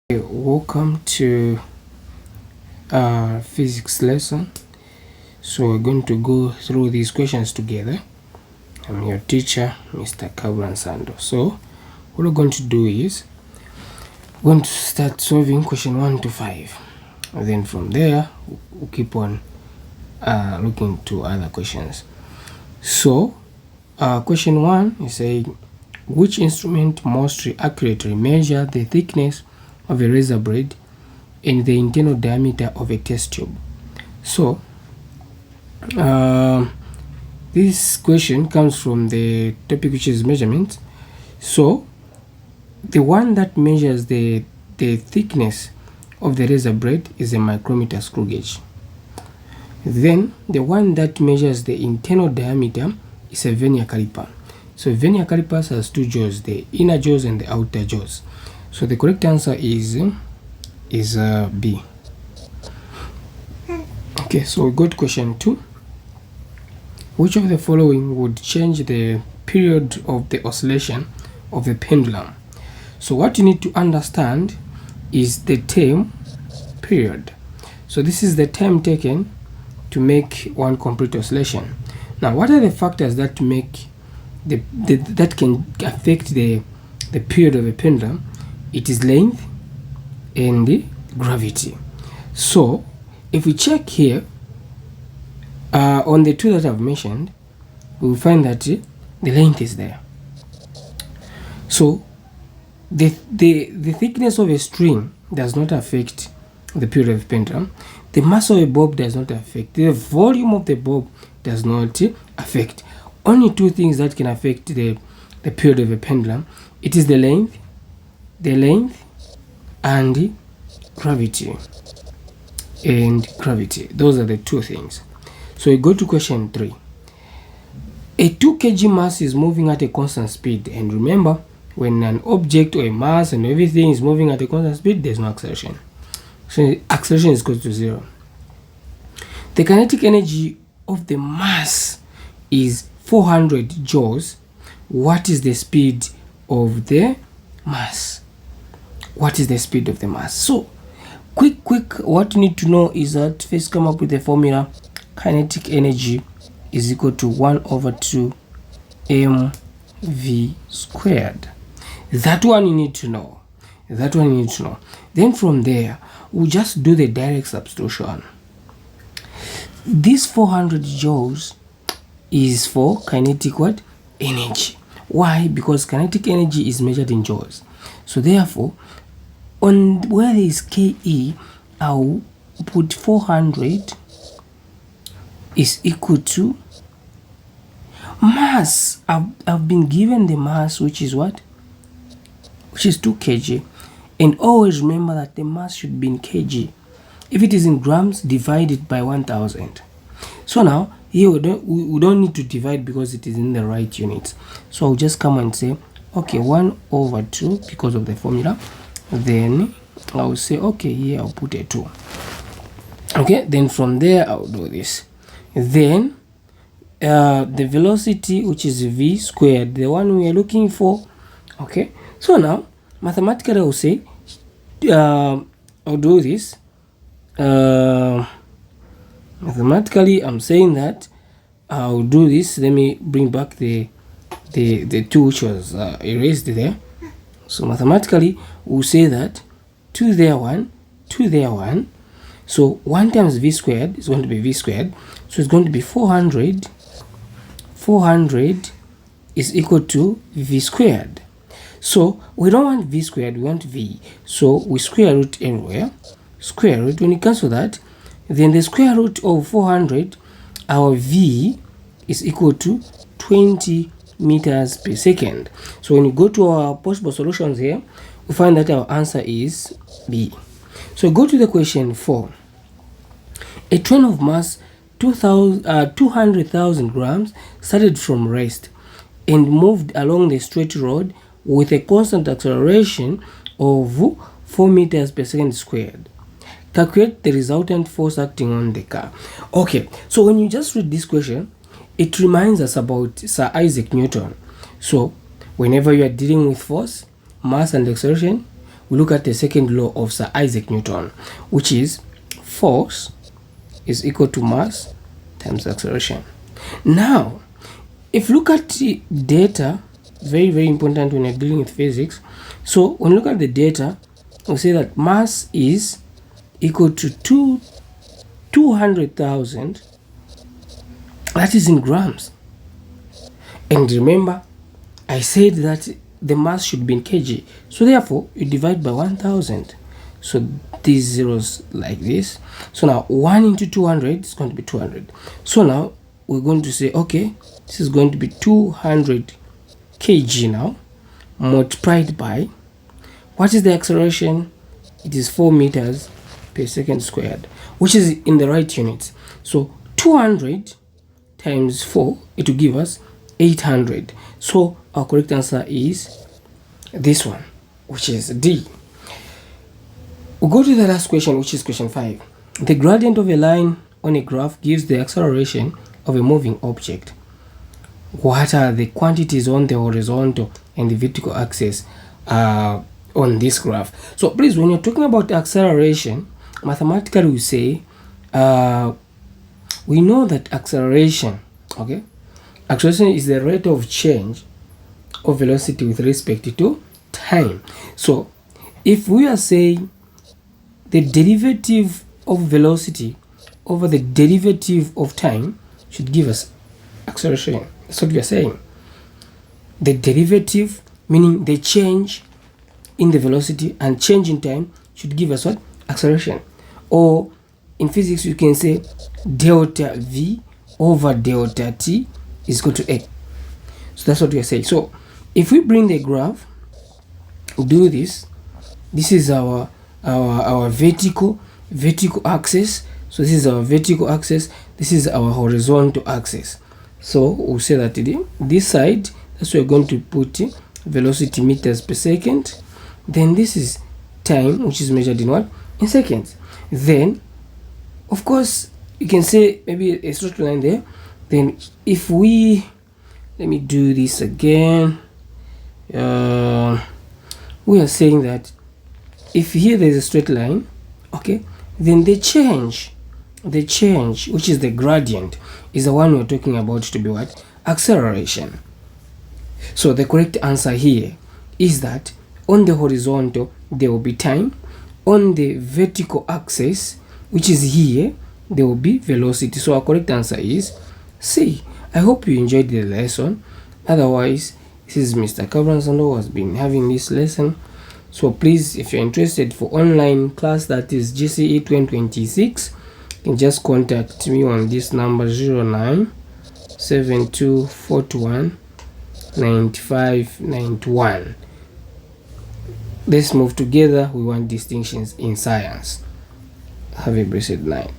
Welcome to our physics lesson. So we're going to go through these questions together. I'm your teacher, Mr. Kabran Sando. So what we're going to do is we're going to start solving question 1 to 5, and then from there we'll keep on looking to other questions. So question 1 is saying, which instrument most accurately measure the thickness of a razor blade and the internal diameter of a test tube? So this question comes from the topic which is measurement. So the one that measures the thickness of the razor blade is a micrometer screw gauge. Then the one that measures the internal diameter is a vernier caliper. So vernier calipers has two jaws, the inner jaws and the outer jaws. So the correct answer is B. Okay, so we got question 2. Which of the following would change the period of the oscillation of the pendulum? So what you need to understand is the time period. So this is the time taken to make one complete oscillation. Now, what are the factors that make that can affect the period of a pendulum? It is length and the gravity. So if we check here on the two that I've mentioned, we will find that the length is there. So the thickness of a string does not affect the period of a pendulum. The mass of a bulb does not affect. The volume of the bulb does not affect. Only two things that can affect the period of a pendulum. It is the length and gravity. Those are the two things. So we go to question 3. A 2 kg mass is moving at a constant speed, and remember, when an object or a mass and everything is moving at a constant speed, there's no acceleration. So acceleration is equal to 0. The kinetic energy of the mass is 400 joules. What is the speed of the mass? What is the speed of the mass? So quick, what you need to know is that first come up with the formula. Kinetic energy is equal to 1/2 mv squared. That one you need to know. Then from there, we'll just do the direct substitution. This 400 joules is for kinetic energy. Why? Because kinetic energy is measured in joules. So therefore, on where there is Ke, I'll put 400 is equal to mass. I've been given the mass, which is what? Which is 2 kg. And always remember that the mass should be in kg. If it is in grams, divide it by 1000. So now here we don't need to divide because it is in the right units. So I'll just come and say, okay, 1/2 because of the formula. Then I'll say, okay, here I'll put a 2. Okay, then from there I'll do this. Then the velocity, which is v squared, the one we are looking for. Okay, so now mathematically I'll say I'll do this. Mathematically I'm saying that I'll do this. Let me bring back the 2 which was erased there. So mathematically we'll say that 2 there 1, 2 there 1. So 1 times v squared is going to be v squared. So it's going to be 400 is equal to v squared. So we don't want v squared, we want v. So we square root everywhere. Square root, when you cancel that, then the square root of 400, our v is equal to 20 meters per second. So when you go to our possible solutions here, we find that our answer is B. So go to the question 4. A train of mass 200,000 grams started from rest and moved along the straight road with a constant acceleration of 4 meters per second squared. Calculate the resultant force acting on the car. Okay, so when you just read this question, it reminds us about Sir Isaac Newton. So whenever you are dealing with force, mass and acceleration, we look at the second law of Sir Isaac Newton, which is force is equal to mass times acceleration. Now, if you look at the data, very, very important when you're dealing with physics. So when you look at the data, we'll say that mass is equal to 200,000. That is in grams. And remember, I said that the mass should be in kg. So therefore, you divide by 1,000. So these zeros like this. So now 1 into 200 is going to be 200. So now we're going to say, okay, this is going to be 200 kg now, multiplied by, what is the acceleration? It is 4 meters per second squared, which is in the right units. So 200 times 4, it will give us 800. So our correct answer is this one, which is D. We'll go to the last question, which is question 5. The gradient of a line on a graph gives the acceleration of a moving object. What are the quantities on the horizontal and the vertical axis on this graph? So please, when you're talking about acceleration, mathematically we say, we know that acceleration, okay, acceleration is the rate of change of velocity with respect to time. So if we are saying the derivative of velocity over the derivative of time should give us acceleration. That's what we are saying. The derivative, meaning the change in the velocity and change in time, should give us what? Acceleration. Or in physics you can say delta v over delta t is equal to a. So that's what we are saying. So if we bring the graph, do this is our vertical axis. So this is our vertical axis, this is our horizontal axis. So we'll say that this side, that's where we're going to put velocity meters per second. Then this is time, which is measured in what? In seconds. Then of course you can say maybe a straight line there. Then if we, let me do this again, we are saying that if here there's a straight line, okay, then the change, which is the gradient, is the one we're talking about to be what? Acceleration. So the correct answer here is that on the horizontal there will be time, on the vertical axis, which is here, there will be velocity. So our correct answer is C. I hope you enjoyed the lesson. Otherwise, this is Mr. Kabranzando who has been having this lesson. So please, if you're interested for online class, that is GCE 2026, you can just contact me on this number 0972419591. Let's move together. We want distinctions in science. Have a blessed night.